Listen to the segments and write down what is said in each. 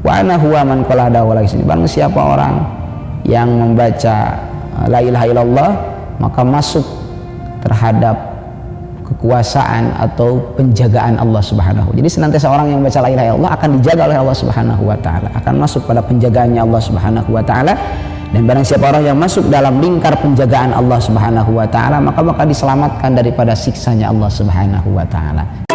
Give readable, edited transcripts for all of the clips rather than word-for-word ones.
Wa ana huwa man qala da wala isni. Barang siapa orang yang membaca la ilaha illallah maka masuk terhadap kekuasaan atau penjagaan Allah Subhanahu. Jadi senantiasa orang yang membaca la ilaha illallah akan dijaga oleh Allah Subhanahu wa taala, akan masuk pada penjagaannya Allah Subhanahu wa taala. Dan barang siapa orang yang masuk dalam lingkar penjagaan Allah Subhanahu wa taala maka bakal diselamatkan daripada siksanya Allah Subhanahu wa taala.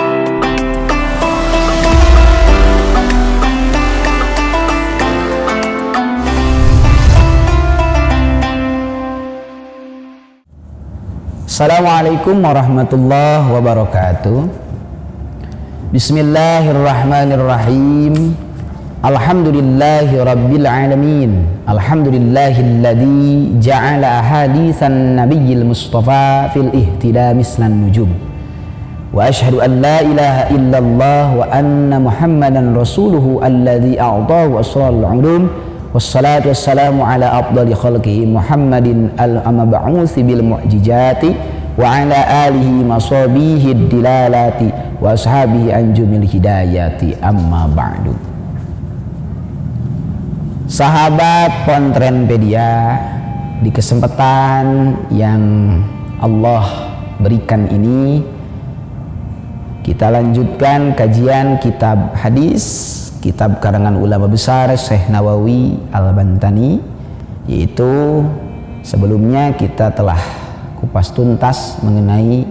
Assalamualaikum warahmatullahi wabarakatuh. Bismillahirrahmanirrahim. Alhamdulillahi rabbil alamin. Alhamdulillahilladzi ja'ala ahaditsan nabiyyil mustafa fil ihtida mislan nujum. Wa ashhadu an la ilaha illallah wa anna muhammadan rasuluhu alladzi a'tahu asrarul ulum. Wassalatu wassalamu ala afdali khalqihi Muhammadin al-mab'uusi bil mu'jizati wa ala alihi masabihid dilalati wa ashabihi anjumil hidayati amma ba'du. Sahabat Pontrenpedia, di kesempatan yang Allah berikan ini kita lanjutkan kajian kitab hadis, kitab karangan ulama besar Syekh Nawawi Al-Bantani, yaitu sebelumnya kita telah kupas tuntas mengenai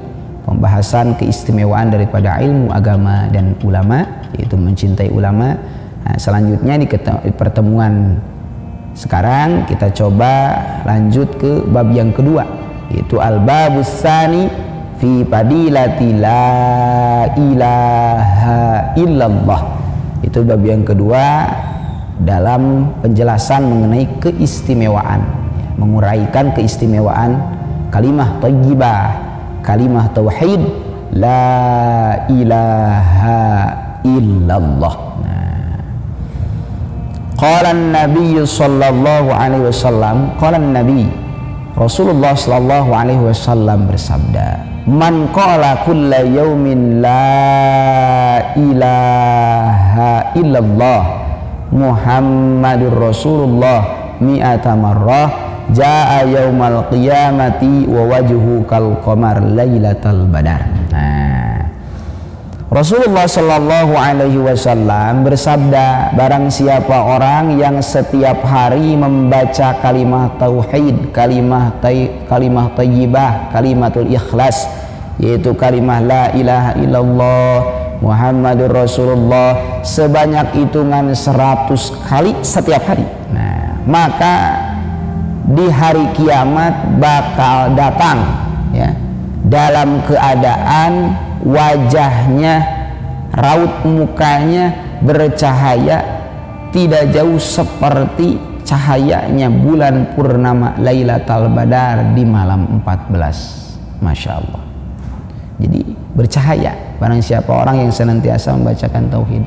pembahasan keistimewaan daripada ilmu agama dan ulama, yaitu mencintai ulama. Nah, selanjutnya di pertemuan sekarang kita coba lanjut ke bab yang kedua, yaitu al-babus tsani fi fadilati la ilaha illallah. Itu bab yang kedua dalam penjelasan mengenai keistimewaan, menguraikan keistimewaan kalimah thayyibah, kalimah tauhid la ilaha illallah. Qala an-nabiy sallallahu alaihi wasallam, qala an-nabi Rasulullah sallallahu alaihi wasallam bersabda, man qala kulla yaumin la ilaha illallah Muhammadur Rasulullah mi'ata marrah jaa yaumal qiyamati wa wajhu kal qamar lailatal badar. Rasulullah sallallahu alaihi wasallam bersabda, barang siapa orang yang setiap hari membaca kalimah tauhid, kalimah thayyibah, kalimatul ikhlas, yaitu kalimah la ilaha illallah Muhammadur Rasulullah sebanyak hitungan 100 kali setiap hari. Nah, maka di hari kiamat bakal datang, ya, dalam keadaan wajahnya, raut mukanya bercahaya tidak jauh seperti cahayanya bulan purnama Lailatul Badar di malam 14. Masya Allah. Jadi bercahaya barang siapa orang yang senantiasa membacakan tauhid.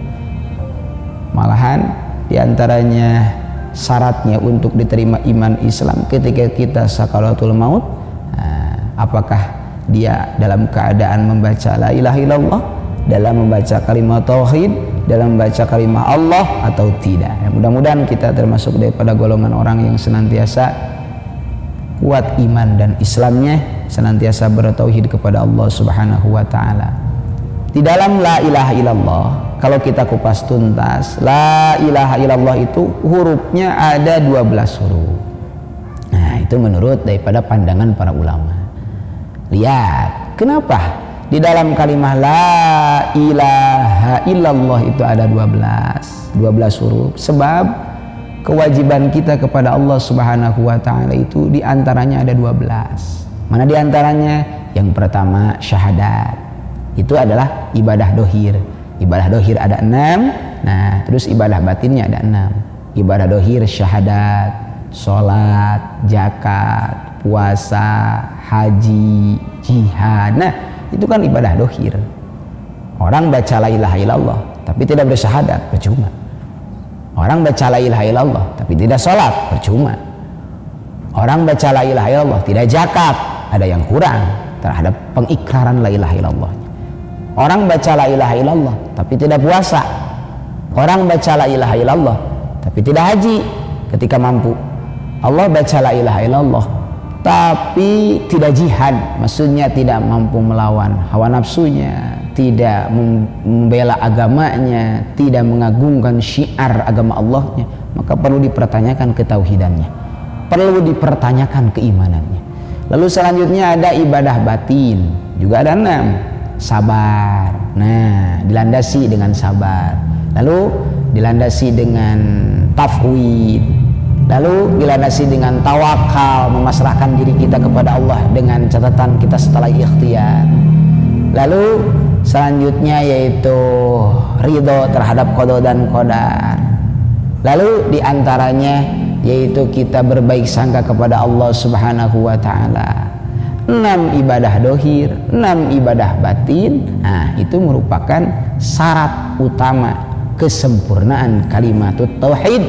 Malahan diantaranya syaratnya untuk diterima iman Islam ketika kita sakaratul maut, apakah dia dalam keadaan membaca la ilaha illallah, dalam membaca kalimat tauhid, dalam membaca kalimat Allah atau tidak. Mudah-mudahan kita termasuk daripada golongan orang yang senantiasa kuat iman dan Islamnya, senantiasa bertauhid kepada Allah Subhanahu wa taala. Di dalam la ilaha illallah, kalau kita kupas tuntas, la ilaha illallah itu hurufnya ada 12 huruf. Nah, itu menurut daripada pandangan para ulama. Lihat, kenapa di dalam kalimah la ilaha illallah itu ada 12 huruf? Sebab kewajiban kita kepada Allah Subhanahu wa taala itu diantaranya ada 12. Mana diantaranya? Yang pertama syahadat. Itu adalah ibadah dohir. Ibadah dohir ada 6. Nah, terus ibadah batinnya ada 6. Ibadah dohir syahadat, sholat, zakat, puasa, haji, jihad. Nah, itu kan ibadah dohir. Orang baca la ilaha illallah tapi tidak bersyahadat, percuma. Orang baca la ilaha illallah tapi tidak sholat, percuma. Orang baca la ilaha illallah tidak zakat, ada yang kurang terhadap pengikraran la ilaha illallah. Orang baca la ilaha illallah tapi tidak puasa, Orang baca la ilaha illallah tapi tidak haji ketika mampu. Allah baca la ilaha illallah tapi tidak jihad, maksudnya tidak mampu melawan hawa nafsunya, tidak membela agamanya, tidak mengagungkan syiar agama Allahnya, maka perlu dipertanyakan ketauhidannya, perlu dipertanyakan keimanannya. Lalu selanjutnya ada ibadah batin, juga ada 6. Sabar, nah dilandasi dengan sabar, lalu dilandasi dengan tafwid, lalu dilandasi dengan tawakal, memasrahkan diri kita kepada Allah dengan catatan kita setelah ikhtiar. Lalu selanjutnya yaitu ridho terhadap qada dan qadar. Lalu diantaranya yaitu kita berbaik sangka kepada Allah Subhanahu wa ta'ala. 6 ibadah dohir, 6 ibadah batin. Nah, itu merupakan syarat utama kesempurnaan kalimatut tauhid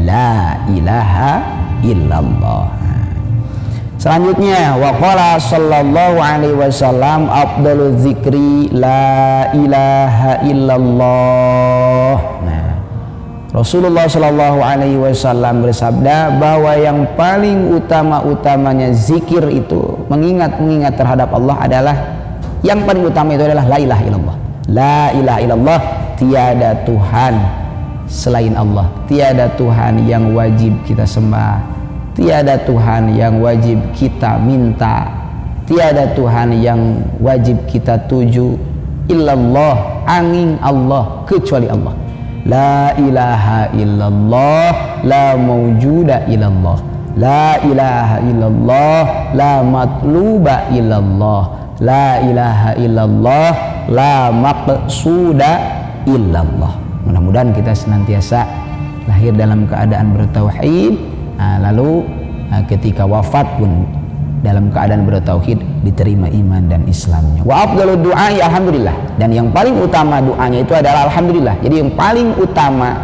la ilaha illallah. Selanjutnya waqala sallallahu alaihi wasallam afdalul zikri la ilaha illallah. Nah, Rasulullah sallallahu alaihi wasallam bersabda bahwa yang paling utama-utamanya zikir itu mengingat terhadap Allah adalah, yang paling utama itu adalah la ilaha illallah. La ilaha illallah, tiada Tuhan selain Allah, tiada Tuhan yang wajib kita sembah, tiada Tuhan yang wajib kita minta, tiada Tuhan yang wajib kita tuju, illallah, angin Allah, kecuali Allah. La ilaha illallah, la mawjuda illallah, la ilaha illallah, la matluba illallah, la ilaha illallah, la maqsuda illallah. Mudah-mudahan kita senantiasa lahir dalam keadaan bertauhid, lalu ketika wafat pun dalam keadaan bertauhid, diterima iman dan Islamnya. Wa afdalud du'a ya alhamdulillah, dan yang paling utama doanya itu adalah alhamdulillah. Jadi yang paling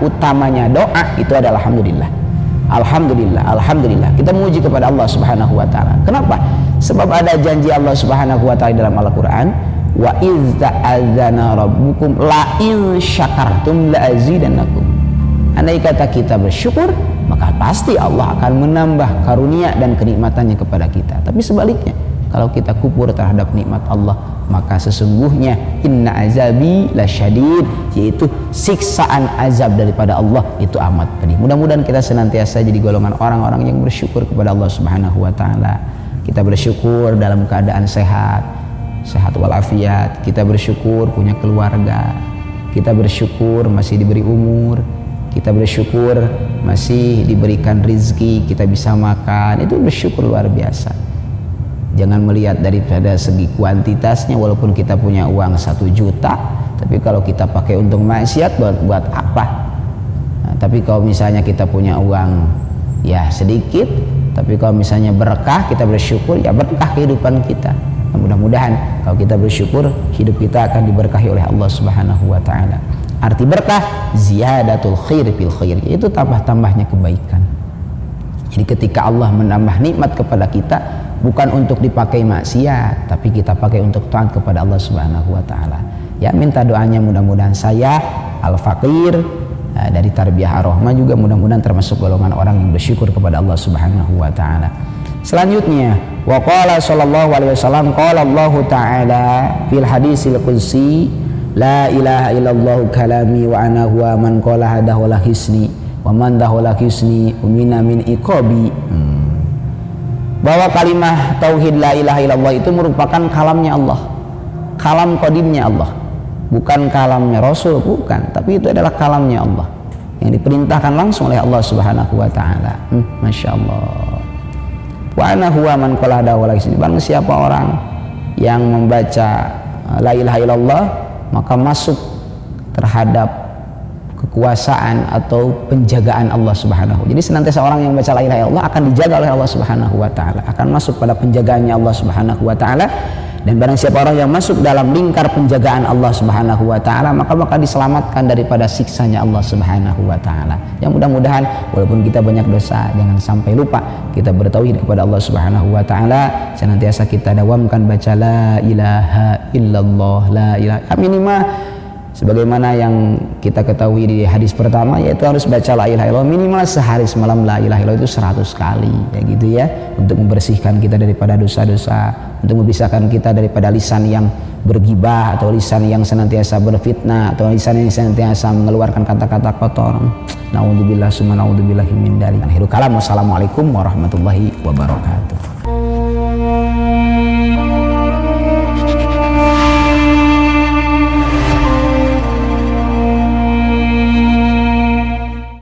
utamanya doa itu adalah alhamdulillah. Alhamdulillah, alhamdulillah. Kita memuji kepada Allah Subhanahu wa taala. Kenapa? Sebab ada janji Allah Subhanahu wa taala dalam Al-Qur'an, wa iz ta'adzana rabbukum la in syakartum la azidannakum. Andai kata kita bersyukur, maka pasti Allah akan menambah karunia dan kenikmatannya kepada kita. Tapi sebaliknya, kalau kita kufur terhadap nikmat Allah, maka sesungguhnya inna azabi lasyadid, yaitu siksaan azab daripada Allah itu amat pedih. Mudah-mudahan kita senantiasa jadi golongan orang-orang yang bersyukur kepada Allah Subhanahu wa taala. Kita bersyukur dalam keadaan sehat walafiat, kita bersyukur punya keluarga, kita bersyukur masih diberi umur, kita bersyukur masih diberikan rizki, kita bisa makan, itu bersyukur luar biasa. Jangan melihat daripada segi kuantitasnya, walaupun kita punya uang 1 juta, tapi kalau kita pakai untuk maksiat buat apa? Nah, tapi kalau misalnya kita punya uang ya sedikit, tapi kalau misalnya berkah, kita bersyukur, ya berkah kehidupan kita. Nah, mudah-mudahan kalau kita bersyukur, hidup kita akan diberkahi oleh Allah Subhanahu wa taala. Arti berkah ziyadatul khair fil khair, itu tambah-tambahnya kebaikan. Jadi ketika Allah menambah nikmat kepada kita, bukan untuk dipakai maksiat, tapi kita pakai untuk taat kepada Allah Subhanahu wa taala. Ya, minta doanya, mudah-mudahan saya al-faqir dari Tarbiyah Ar-Rahmah juga mudah-mudahan termasuk golongan orang yang bersyukur kepada Allah Subhanahu wa taala. Selanjutnya, wa qala sallallahu alaihi wasallam, qala Allah taala fil hadisil qudsi, la ilaha illallah kalami wa ana huwa man qala hadahu hisni wa man dahu hisni umina min iqabi. Bahwa kalimah tauhid la ilaha illallah itu merupakan kalamnya Allah, kalam qadimnya Allah, bukan kalamnya Rasul, bukan, tapi itu adalah kalamnya Allah yang diperintahkan langsung oleh Allah Subhanahu wa taala. Masya Allah. Wa ana huwa man qala hadahu hisni, barang siapa orang yang membaca la ilaha illallah, maka masuk terhadap kekuasaan atau penjagaan Allah Subhanahu. Jadi senantiasa orang yang baca la ilaha illallah akan dijaga oleh Allah Subhanahu wa taala, akan masuk pada penjagaannya Allah Subhanahu wa taala. Dan barang siapa orang yang masuk dalam lingkar penjagaan Allah Subhanahu wa taala, maka bakal diselamatkan daripada siksanya Allah Subhanahu wa taala. Yang mudah-mudahan walaupun kita banyak dosa, jangan sampai lupa kita bertauhid kepada Allah Subhanahu wa taala, senantiasa kita dawamkan baca la ilaha illallah, la ilaha, minimal sebagaimana yang kita ketahui di hadis pertama, yaitu harus baca la ilaha illallah minimal sehari semalam la ilaha illallah itu 100 kali ya gitu ya, untuk membersihkan kita daripada dosa-dosa, untuk memisahkan kita daripada lisan yang bergibah atau lisan yang senantiasa berfitnah atau lisan yang senantiasa mengeluarkan kata-kata kotor. Naudzubillah summa naudzubillahi min dzalik. Akhirul kalam, wassalamualaikum warahmatullahi wabarakatuh.